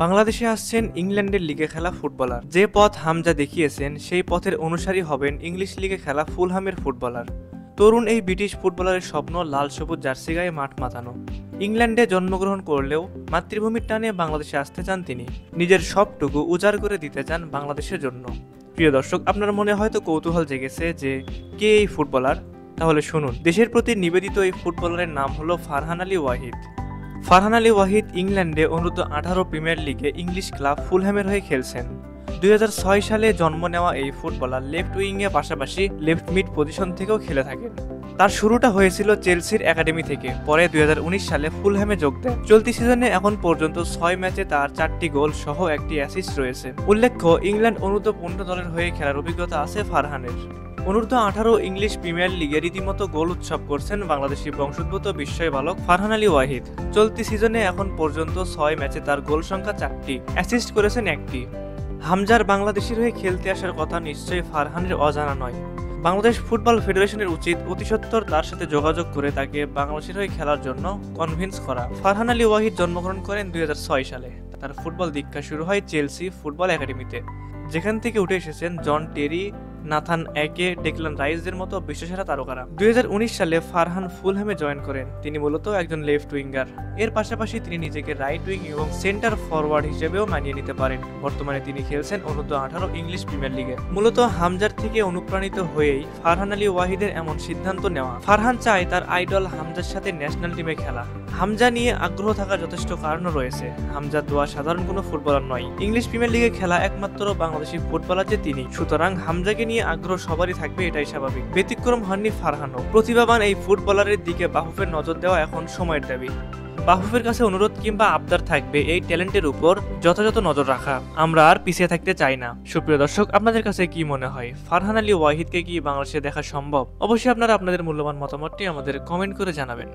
বাংলাদেশে আসছেন ইংল্যান্ডের লিগে খেলা ফুটবলার। যে পথ হামজা দেখিয়েছেন সেই পথের অনুসারী হবেন ইংলিশ লিগে খেলা ফুলহামের ফুটবলার। তরুণ এই ব্রিটিশ ফুটবলারের স্বপ্ন লাল সবুজ জার্সি গায়ে মাঠ মাতানো। ইংল্যান্ডে জন্মগ্রহণ করলেও মাতৃভূমির টানে বাংলাদেশে আসতে চান তিনি। নিজের সবটুকু উজাড় করে দিতে চান বাংলাদেশের জন্য। প্রিয় দর্শক, আপনার মনে হয়তো কৌতূহল জেগেছে যে কে এই ফুটবলার। তাহলে শুনুন, দেশের প্রতি নিবেদিত এই ফুটবলারের নাম হলো ফারহান আলী ওয়াহিদ। ফারহান আলী ওয়াহিদ ইংল্যান্ডে অনূর্ধ্ব 18 প্রিমিয়ার লিগে ইংলিশ ক্লাব ফুলহ্যামের হয়ে খেলছেন। 2006 সালে জন্ম নেওয়া এই ফুটবলার লেফট উইংয়ে পাশাপাশি লেফট মিড পজিশন থেকেও খেলে থাকেন। তার শুরুটা হয়েছিল চেলসির একাডেমি থেকে, পরে 2019 সালে ফুলহ্যামে যোগ দেন। চলতি সিজনে এখন পর্যন্ত 6 ম্যাচে তার 4টি গোল সহ একটি অ্যাসিস্ট রয়েছে। উল্লেখ্য, ইংল্যান্ড অনূর্ধ্ব 15 দলের হয়ে খেলার অভিজ্ঞতা আছে ফারহানের। অনূর্ধ্ব 18 ইংলিশ প্রিমিয়ার লিগে রীতিমতো গোল উৎসব করছেন বাংলাদেশি বংশোদ্ভূত বিস্ময় বালক ফারহান আলী ওয়াহিদ। চলতি সিজনে এখন পর্যন্ত 6 ম্যাচে তার গোল সংখ্যা 4টি, অ্যাসিস্ট করেছেন 1টি। হামজার বাংলাদেশের হয়ে খেলতে আসার কথা নিশ্চয়ই ফারহানের অজানা নয়। বাংলাদেশ ফুটবল ফেডারেশনের উচিত অতি সত্বর তার সাথে যোগাযোগ করে তাকে বাংলাদেশের হয়ে খেলার জন্য কনভিন্স করা। ফারহান আলী ওয়াহিদ জন্মগ্রহণ করেন 2006 সালে। তার ফুটবল দীক্ষা শুরু হয় চেলসি ফুটবল একাডেমিতে, যেখান থেকে উঠে এসেছেন জন টেরি, নাথান একে, ডেকলান রাইসের মতো বিশ্বসেরা তারকারা। 2019 সালে ফারহান ফুলহ্যামে জয়েন করেন। তিনি মূলত একজন লেফট উইঙ্গার। এর পাশাপাশি তিনি নিজেকে রাইট উইং এবং সেন্টার ফরওয়ার্ড হিসেবেও মানিয়ে নিতে পারেন। বর্তমানে তিনি খেলছেন অনূর্ধ্ব 18 ইংলিশ প্রিমিয়ার লিগে। মূলত হামজার থেকে অনুপ্রাণিত হয়েই ফারহান আলী ওয়াহিদের এমন সিদ্ধান্ত নেওয়া। ফারহান চায় তার আইডল হামজার সাথে ন্যাশনাল টিমে খেলা। হামজা নিয়ে আগ্রহ থাকার যথেষ্ট কারণও রয়েছে। হামজা দোয়া সাধারণ কোনো ফুটবলার নয়। ইংলিশ প্রিমিয়ার লিগে খেলা একমাত্র বাংলাদেশি ফুটবলার যে তিনি, সুতরাং হামজাকে নিয়ে আগ্রহ সবারই থাকবে, এটাই স্বাভাবিক। ব্যতিক্রম হননি ফারহানও। প্রতিভাবান এই ফুটবলারের দিকে বাফুফের নজর দেওয়া এখন সময়ের দাবি। বাফুফের কাছে অনুরোধ কিংবা আবদার থাকবে এই ট্যালেন্টের উপর যথাযথ নজর রাখা। আমরা আর পিছিয়ে থাকতে চাই না। সুপ্রিয় দর্শক, আপনাদের কাছে কি মনে হয়, ফারহান আলী ওয়াহিদকে কি বাংলাদেশে দেখা সম্ভব? অবশ্যই আপনারা আপনাদের মূল্যবান মতামতটি আমাদের কমেন্ট করে জানাবেন।